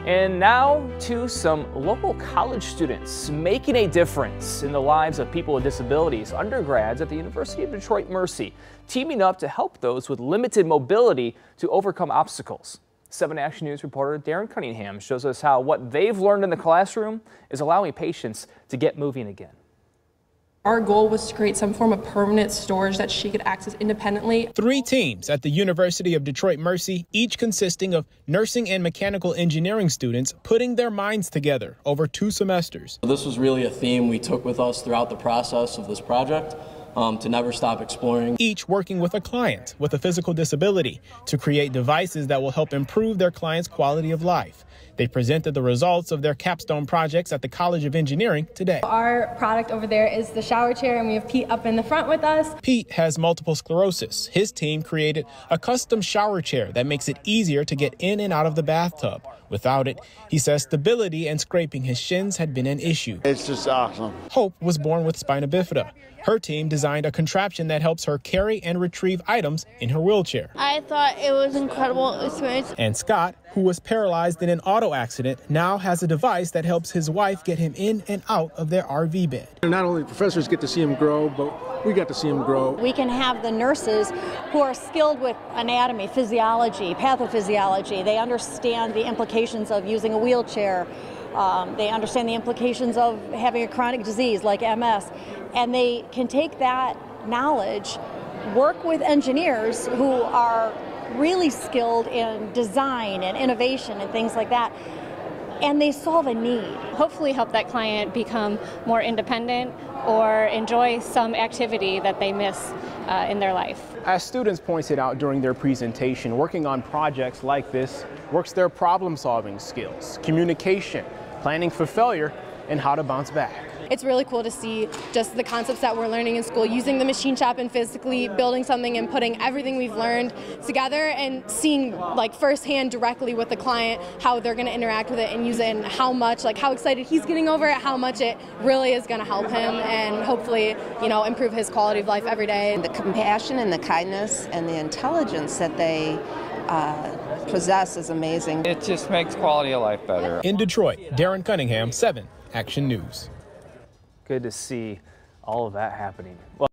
And now to some local college students making a difference in the lives of people with disabilities. Undergrads at the University of Detroit Mercy teaming up to help those with limited mobility to overcome obstacles. 7 Action News reporter Darren Cunningham shows us how what they've learned in the classroom is allowing patients to get moving again. Our goal was to create some form of permanent storage that she could access independently. 3 teams at the University of Detroit Mercy, each consisting of nursing and mechanical engineering students, putting their minds together over 2 semesters. This was really a theme we took with us throughout the process of this project, to never stop exploring. Each working with a client with a physical disability to create devices that will help improve their client's quality of life. They presented the results of their capstone projects at the College of Engineering today. Our product over there is the shower chair, and we have Pete up in the front with us. Pete has multiple sclerosis. His team created a custom shower chair that makes it easier to get in and out of the bathtub. Without it, he says stability and scraping his shins had been an issue. It's just awesome. Hope was born with spina bifida. Her team designed a contraption that helps her carry and retrieve items in her wheelchair. I thought it was an incredible experience. And Scott, who was paralyzed in an auto accident, now has a device that helps his wife get him in and out of their RV bed. Not only professors get to see him grow, but we got to see him grow. We can have the nurses who are skilled with anatomy, physiology, pathophysiology. They understand the implications of using a wheelchair. They understand the implications of having a chronic disease like MS. And they can take that knowledge, work with engineers who are really skilled in design and innovation and things like that, and they solve a need. Hopefully help that client become more independent or enjoy some activity that they miss in their life. As students pointed out during their presentation, working on projects like this works their problem-solving skills, communication, planning for failure, and how to bounce back. It's really cool to see just the concepts that we're learning in school, using the machine shop and physically building something and putting everything we've learned together and seeing like firsthand directly with the client how they're going to interact with it and use it, and how much, like how excited he's getting over it, how much it really is going to help him and hopefully, you know, improve his quality of life every day. The compassion and the kindness and the intelligence that they possess is amazing. It just makes quality of life better. In Detroit, Darren Cunningham, 7 Action News. Good to see all of that happening. Well,